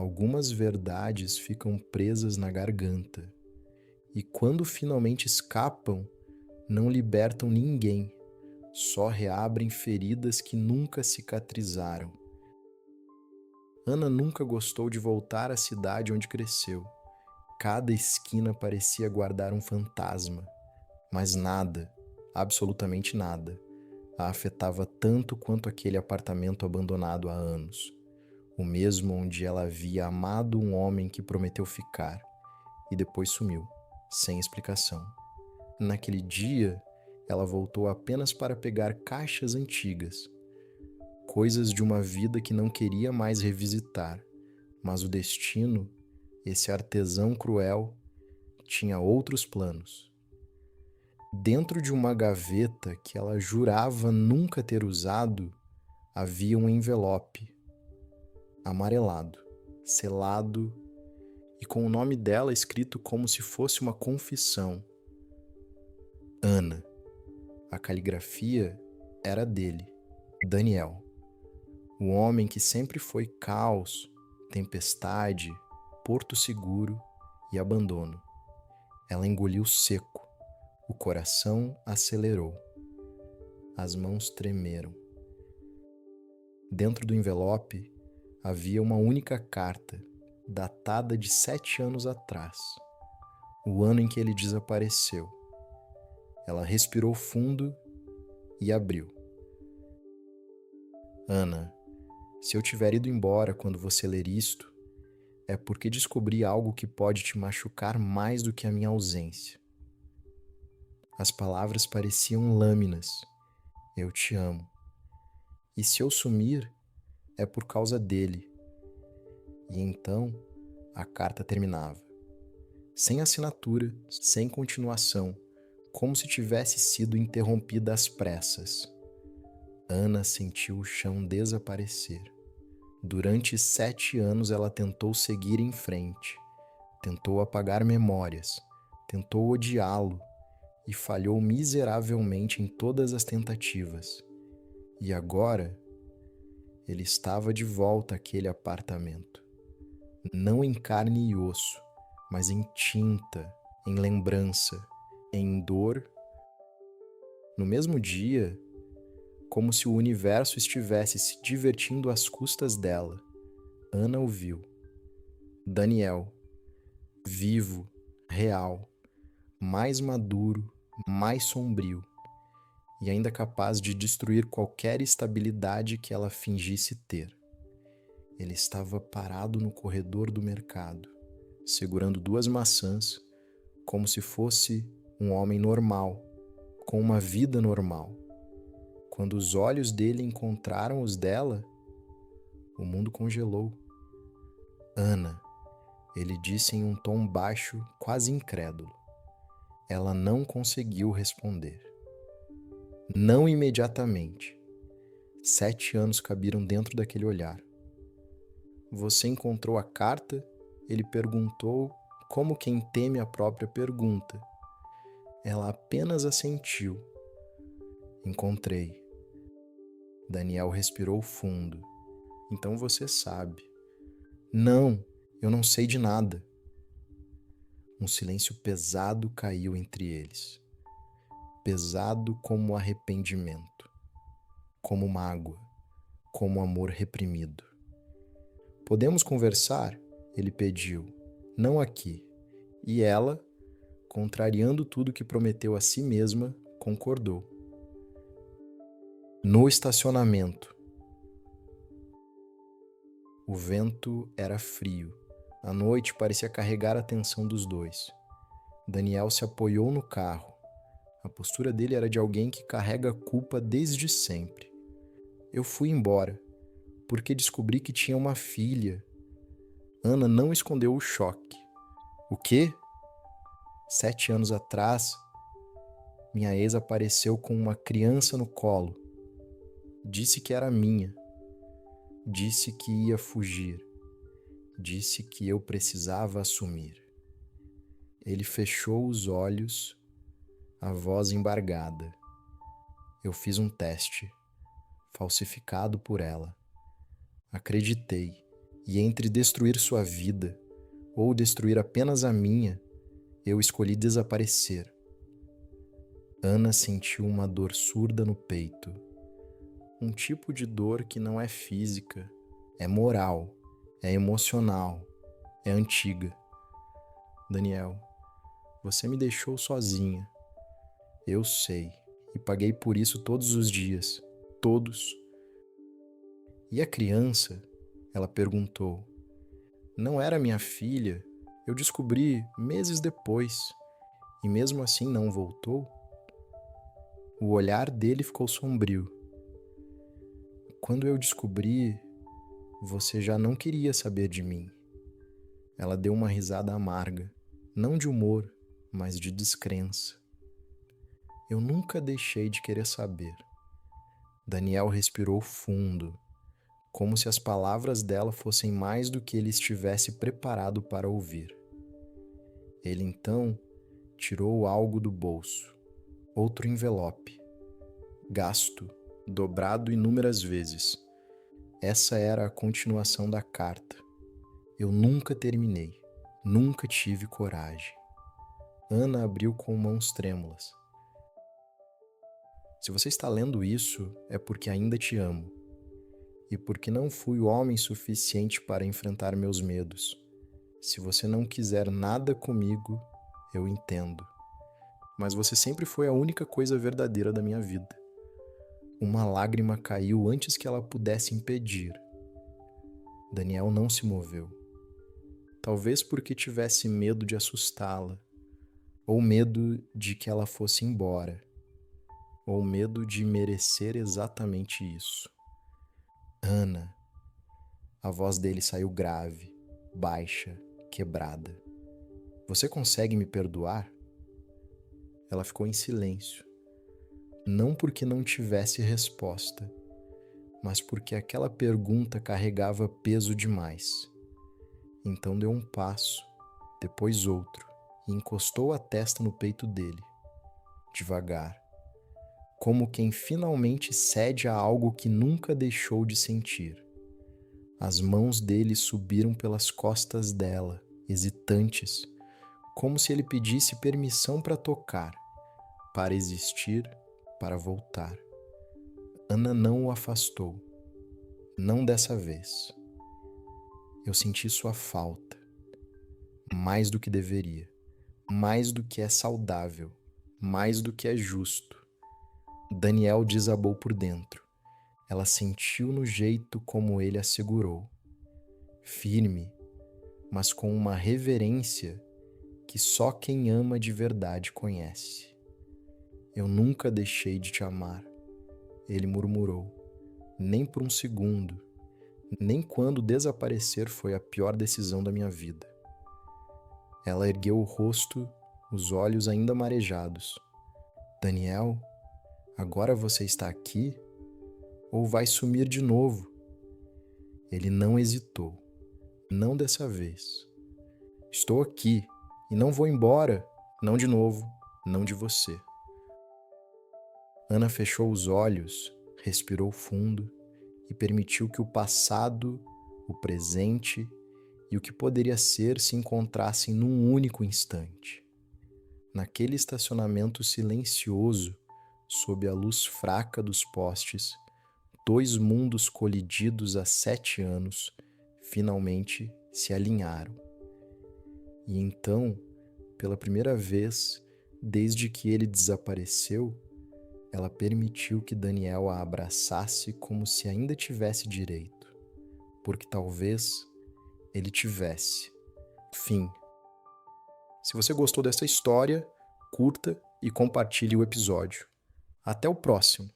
Algumas verdades ficam presas na garganta e, quando finalmente escapam, não libertam ninguém, só reabrem feridas que nunca cicatrizaram. Ana nunca gostou de voltar à cidade onde cresceu. Cada esquina parecia guardar um fantasma, mas nada, absolutamente nada, a afetava tanto quanto aquele apartamento abandonado há anos, o mesmo onde ela havia amado um homem que prometeu ficar e depois sumiu, sem explicação. Naquele dia, ela voltou apenas para pegar caixas antigas, coisas de uma vida que não queria mais revisitar, mas o destino, esse artesão cruel, tinha outros planos. Dentro de uma gaveta que ela jurava nunca ter usado, havia um envelope amarelado, selado e com o nome dela escrito como se fosse uma confissão. Ana. A caligrafia era dele, Daniel, o homem que sempre foi caos, tempestade, porto seguro e abandono. Ela engoliu seco, o coração acelerou, as mãos tremeram. Dentro do envelope havia uma única carta, datada de 7 anos atrás, o ano em que ele desapareceu. Ela respirou fundo e abriu. Ana, se eu tiver ido embora quando você ler isto, é porque descobri algo que pode te machucar mais do que a minha ausência. As palavras pareciam lâminas. Eu te amo. E se eu sumir, é por causa dele. E então, a carta terminava. Sem assinatura, sem continuação, como se tivesse sido interrompida às pressas. Ana sentiu o chão desaparecer. Durante 7 anos ela tentou seguir em frente, tentou apagar memórias, tentou odiá-lo e falhou miseravelmente em todas as tentativas. E agora, ele estava de volta àquele apartamento. Não em carne e osso, mas em tinta, em lembrança, em dor. No mesmo dia, como se o universo estivesse se divertindo às custas dela, Ana ouviu. Daniel, vivo, real, mais maduro, mais sombrio, e ainda capaz de destruir qualquer estabilidade que ela fingisse ter. Ele estava parado no corredor do mercado, segurando 2 maçãs, como se fosse um homem normal, com uma vida normal. Quando os olhos dele encontraram os dela, o mundo congelou. Ana, ele disse em um tom baixo, quase incrédulo. Ela não conseguiu responder. Não imediatamente. 7 anos cabiram dentro daquele olhar. Você encontrou a carta? Ele perguntou, como quem teme a própria pergunta. Ela apenas assentiu. Encontrei. Daniel respirou fundo. Então você sabe. Não, eu não sei de nada. Um silêncio pesado caiu entre eles. Pesado como arrependimento, como mágoa, como amor reprimido. Podemos conversar? Ele pediu. Não aqui. E ela, contrariando tudo que prometeu a si mesma, concordou. No estacionamento. O vento era frio. A noite parecia carregar a atenção dos dois. Daniel se apoiou no carro. A postura dele era de alguém que carrega a culpa desde sempre. Eu fui embora, porque descobri que tinha uma filha. Ana não escondeu o choque. O quê? 7 anos atrás, minha ex apareceu com uma criança no colo. Disse que era minha. Disse que ia fugir. Disse que eu precisava assumir. Ele fechou os olhos, a voz embargada. Eu fiz um teste, falsificado por ela. Acreditei, E entre destruir sua vida ou destruir apenas a minha, eu escolhi desaparecer. Ana sentiu uma dor surda no peito. Um tipo de dor que não é física, é moral, é emocional, é antiga. Daniel, você me deixou sozinha. Eu sei, e paguei por isso todos os dias, todos. E a criança? Ela perguntou. Não era minha filha, eu descobri meses depois, e mesmo assim não voltou? O olhar dele ficou sombrio. Quando eu descobri, você já não queria saber de mim. Ela deu uma risada amarga, não de humor, mas de descrença. Eu nunca deixei de querer saber. Daniel respirou fundo, como se as palavras dela fossem mais do que ele estivesse preparado para ouvir. Ele então tirou algo do bolso, outro envelope, gasto, dobrado inúmeras vezes. Essa era a continuação da carta. Eu nunca terminei, nunca tive coragem. Ana abriu com mãos trêmulas. Se você está lendo isso, é porque ainda te amo. E porque não fui o homem suficiente para enfrentar meus medos. Se você não quiser nada comigo, eu entendo. Mas você sempre foi a única coisa verdadeira da minha vida. Uma lágrima caiu antes que ela pudesse impedir. Daniel não se moveu. Talvez porque tivesse medo de assustá-la, ou medo de que ela fosse embora, ou medo de merecer exatamente isso. Ana. A voz dele saiu grave, baixa, quebrada. Você consegue me perdoar? Ela ficou em silêncio. Não porque não tivesse resposta, mas porque aquela pergunta carregava peso demais. Então deu um passo, depois outro, e encostou a testa no peito dele, devagar, como quem finalmente cede a algo que nunca deixou de sentir. As mãos dele subiram pelas costas dela, hesitantes, como se ele pedisse permissão para tocar, para existir, para voltar. Ana não o afastou. Não dessa vez. Eu senti sua falta. Mais do que deveria. Mais do que é saudável. Mais do que é justo. Daniel desabou por dentro. Ela sentiu no jeito como ele a segurou. Firme, mas com uma reverência que só quem ama de verdade conhece. Eu nunca deixei de te amar, ele murmurou, nem por um segundo, nem quando desaparecer foi a pior decisão da minha vida. Ela ergueu o rosto, os olhos ainda marejados. Daniel, agora você está aqui? Ou vai sumir de novo? Ele não hesitou, não dessa vez. Estou aqui e não vou embora, não de novo, não de você. Ana fechou os olhos, respirou fundo e permitiu que o passado, o presente e o que poderia ser se encontrassem num único instante. Naquele estacionamento silencioso, sob a luz fraca dos postes, dois mundos colididos há 7 anos finalmente se alinharam. E então, pela primeira vez, desde que ele desapareceu, ela permitiu que Daniel a abraçasse como se ainda tivesse direito, porque talvez ele tivesse. Fim. Se você gostou dessa história, curta e compartilhe o episódio. Até o próximo!